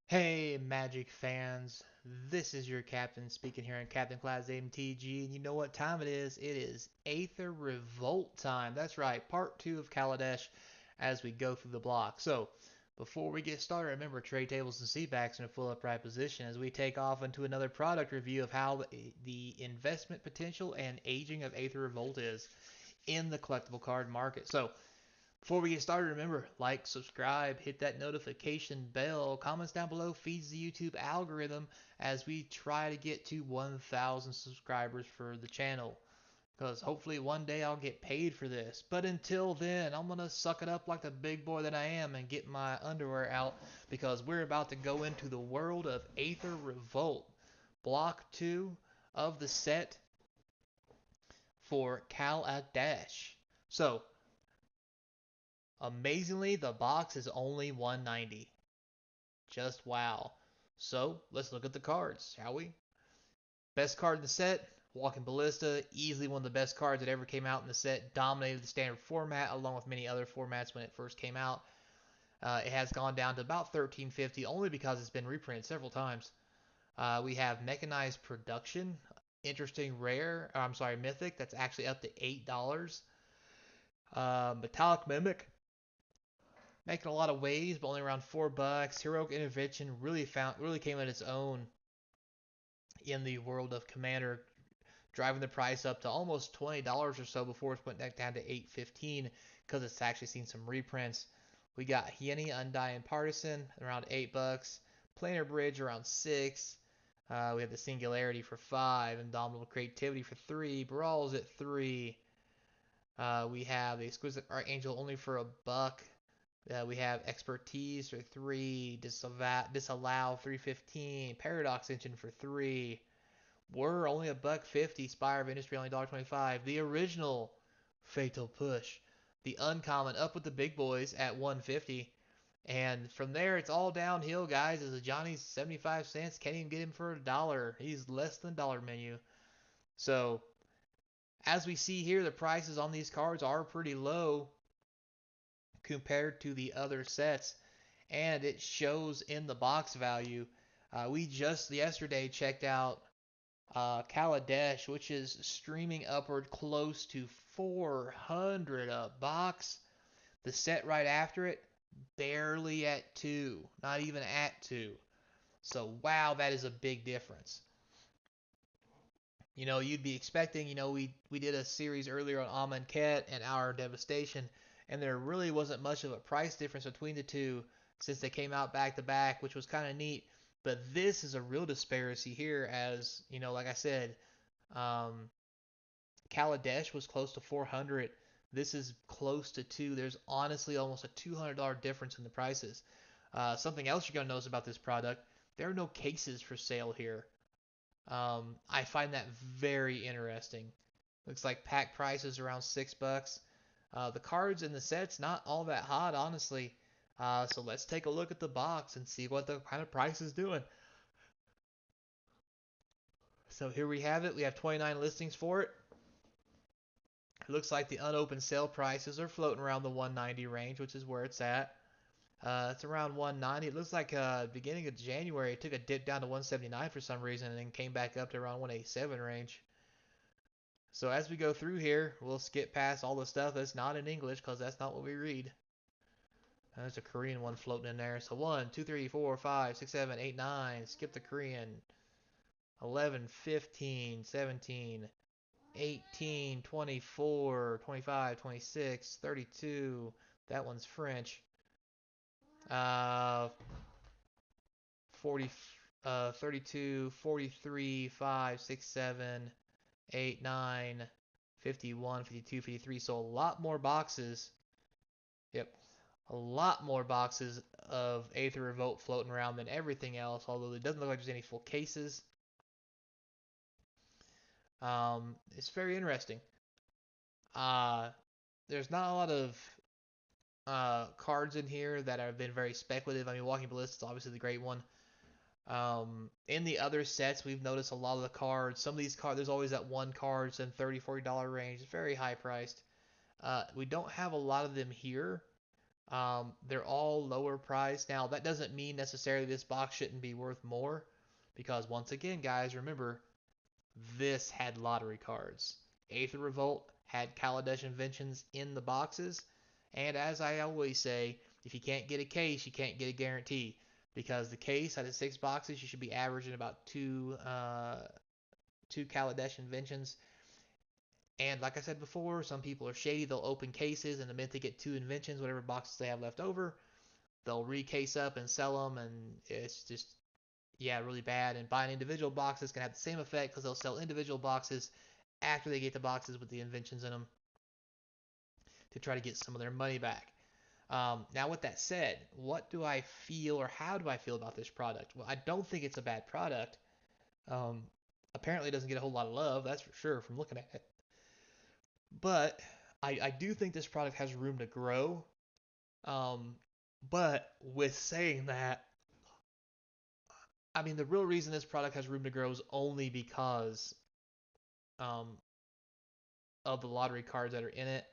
Hey, Magic fans. This is your captain speaking here on Captain Class MTG, and you know what time it is? It is Aether Revolt time. That's right, part 2 of Kaladesh as we go through the block. So, before we get started, remember trade tables and seatbacks in a full upright position as we take off into another product review of how the investment potential and aging of Aether Revolt is in the collectible card market. So, before we get started, remember, like, subscribe, hit that notification bell. Comments down below feeds the YouTube algorithm as we try to get to 1,000 subscribers for the channel. Because hopefully one day I'll get paid for this. But until then, I'm going to suck it up like the big boy that I am and get my underwear out because we're about to go into the world of Aether Revolt. Block 2 of the set for Kaladesh. So, amazingly, the box is only 190. Just wow. So let's look at the cards, shall we? Best card in the set, Walking Ballista, easily one of the best cards that ever came out in the set. Dominated the standard format along with many other formats when it first came out. It has gone down to about 1350 only because it's been reprinted several times. We have Mechanized Production, interesting rare. I'm sorry, mythic. That's actually up to $8. Metallic Mimic, making a lot of waves, but only around $4. Heroic Intervention really came at its own in the world of Commander, driving the price up to almost $20 or so before it's went back down to $8.15 because it's actually seen some reprints. We got Hyeni Undying Partisan around $8, Planar Bridge around 6. We have the Singularity for 5, Indomitable Creativity for 3, Brawls at 3. We have the Exquisite Archangel only for $1. We have Expertise for 3, Disallow 315, Paradox Engine for 3. We're only $1.50. Spire of Industry only $1.25. The original Fatal Push, the uncommon, up with the big boys at 150. And from there, it's all downhill, guys. As a Johnny's 75 cents, can't even get him for $1. He's less than dollar menu. So, as we see here, the prices on these cards are pretty low compared to the other sets, and it shows in the box value. We just yesterday checked out Kaladesh, which is streaming upward close to 400 a box. The set right after it, barely at 2, not even at 2. So, wow, that is a big difference. You'd be expecting, we did a series earlier on Amonkhet and Our Devastation, and there really wasn't much of a price difference between the two since they came out back to back, which was kind of neat. But this is a real disparity here, as, like I said, um, Kaladesh was close to 400. This is close to 2. There's honestly almost a $200 difference in the prices. Something else you're going to notice about this product, there are no cases for sale here. I find that very interesting. Looks like pack price is around $6. The cards and the sets not all that hot, honestly. So let's take a look at the box and see what the kind of price is doing. So here we have it. We have 29 listings for it. It looks like the unopened sale prices are floating around the 190 range, which is where it's at. It's around 190. It looks like beginning of January, it took a dip down to 179 for some reason and then came back up to around 187 range. So as we go through here, we'll skip past all the stuff that's not in English because that's not what we read. There's a Korean one floating in there. So 1, 2, 3, 4, 5, 6, 7, 8, 9. Skip the Korean. 11, 15, 17, 18, 24, 25, 26, 32. That one's French. 40, 32, 43, 5, 6, 7, 8, 9, 51, 52, 53. So a lot more boxes. Yep. A lot more boxes of Aether Revolt floating around than everything else, although it doesn't look like there's any full cases. It's very interesting. Uh, there's not a lot of cards in here that have been very speculative. I mean, Walking Ballista is obviously the great one. In the other sets, we've noticed a lot of the cards. Some of these cards, there's always that one cards in $30, $40 range. It's very high priced. We don't have a lot of them here. They're all lower priced. Now, that doesn't mean necessarily this box shouldn't be worth more, because once again, guys, remember, this had lottery cards. Aether Revolt had Kaladesh Inventions in the boxes, and as I always say, if you can't get a case, you can't get a guarantee, because the case out of 6 boxes, you should be averaging about two Kaladesh Inventions. And like I said before, some people are shady. They'll open cases, and the minute they get 2 inventions, whatever boxes they have left over, they'll recase up and sell them, and it's just, yeah, really bad. And buying individual boxes can have the same effect, because they'll sell individual boxes after they get the boxes with the inventions in them to try to get some of their money back. Now, with that said, what do I feel, or how do I feel about this product? Well, I don't think it's a bad product. Um, Apparently, it doesn't get a whole lot of love, that's for sure, from looking at it. But I do think this product has room to grow. Um, but with saying that, I mean, the real reason this product has room to grow is only because um, of the lottery cards that are in it.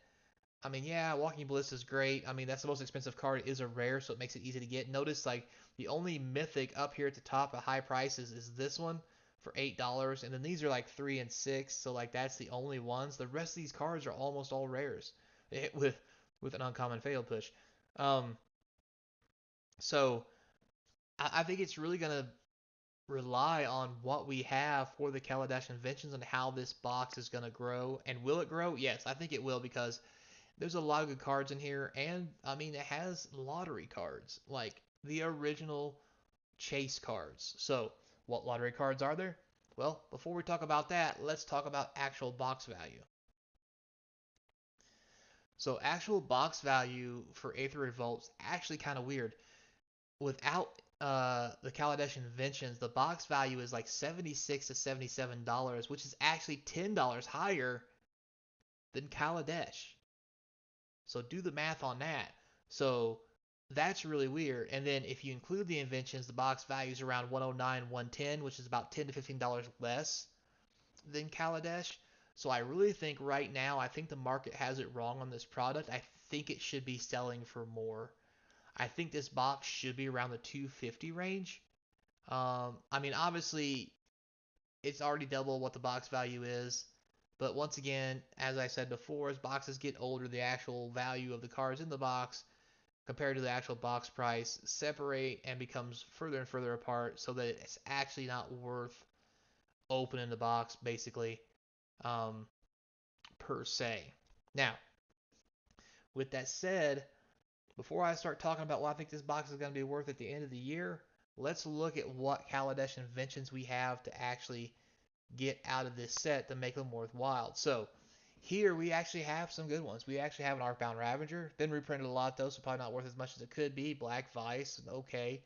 I mean, yeah, Walking Ballista is great. I mean, that's the most expensive card. It is a rare, so it makes it easy to get. Notice, like, the only mythic up here at the top at high prices is this one for $8, and then these are like 3 and 6. So like that's the only ones. The rest of these cards are almost all rares, with an uncommon fail push. Um, so I think it's really gonna rely on what we have for the Kaladesh Inventions and how this box is gonna grow. And will it grow? Yes, I think it will, because there's a lot of good cards in here, and I mean, it has lottery cards, like the original chase cards. So, what lottery cards are there? Well, before we talk about that, let's talk about actual box value. So, actual box value for Aether Revolt's actually kind of weird. Without the Kaladesh Inventions, the box value is like $76 to $77, which is actually $10 higher than Kaladesh. So do the math on that. So that's really weird. And then if you include the inventions, the box value is around 109, 110, which is about $10 to $15 less than Kaladesh. So I really think right now, I think the market has it wrong on this product. I think it should be selling for more. I think this box should be around the 250 range. I mean, obviously, it's already double what the box value is. But once again, as I said before, as boxes get older, the actual value of the cards in the box compared to the actual box price separate and becomes further and further apart, so that it's actually not worth opening the box, basically, um, per se. Now, with that said, before I start talking about what I think this box is going to be worth at the end of the year, let's look at what Kaladesh inventions we have to actually get out of this set to make them worthwhile. So here we actually have some good ones. We actually have an Arcbound Ravager. Been reprinted a lot though, so probably not worth as much as it could be. Black Vice, okay.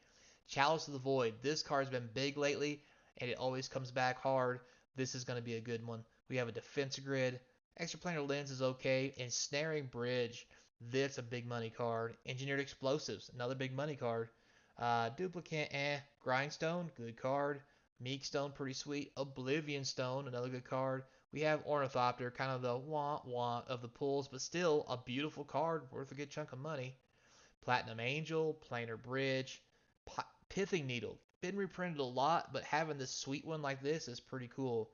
Chalice of the Void. This card's been big lately, and it always comes back hard. This is going to be a good one. We have a Defense Grid. Extraplanar Lens is okay. Ensnaring Bridge. That's a big money card. Engineered Explosives, another big money card. Duplicate, Grindstone, good card. Meekstone, pretty sweet. Oblivion Stone, another good card. We have Ornithopter, kind of the wah of the pulls, but still a beautiful card, worth a good chunk of money. Platinum Angel, Planar Bridge, Pithing Needle. Been reprinted a lot, but having this sweet one like this is pretty cool.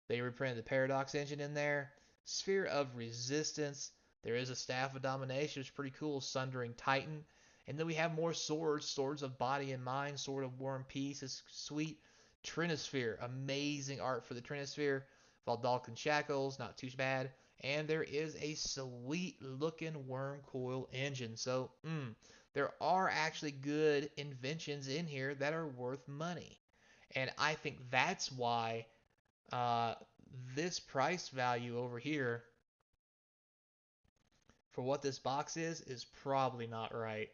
They reprinted the Paradox engine in there. Sphere of Resistance. There is a Staff of Domination, which is pretty cool. Sundering Titan. And then we have more swords. Swords of Body and Mind. Sword of War and Peace is sweet. Trinisphere. Amazing art for the Trinisphere. Valdalkin Shackles. Not too bad. And there is a sweet looking Wurmcoil engine. So, there are actually good inventions in here that are worth money. And I think that's why uh, this price value over here for what this box is probably not right.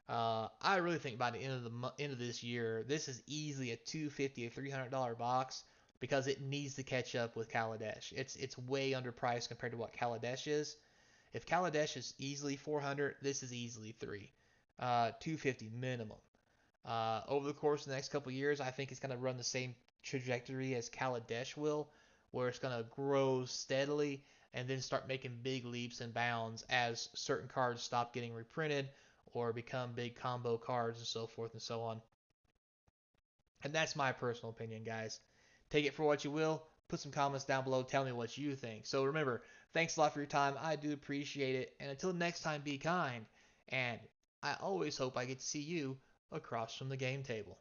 I really think by the end of end of this year, this is easily a 250 or $300 box, because it needs to catch up with Kaladesh. It's way underpriced compared to what Kaladesh is. If Kaladesh is easily 400, this is easily 250 minimum. Over the course of the next couple years, I think it's going to run the same trajectory as Kaladesh will, where it's going to grow steadily. and then start making big leaps and bounds as certain cards stop getting reprinted or become big combo cards and so forth and so on. And that's my personal opinion, guys. Take it for what you will. Put some comments down below. Tell me what you think. So remember, thanks a lot for your time. I do appreciate it. And until next time, be kind. And I always hope I get to see you across from the game table.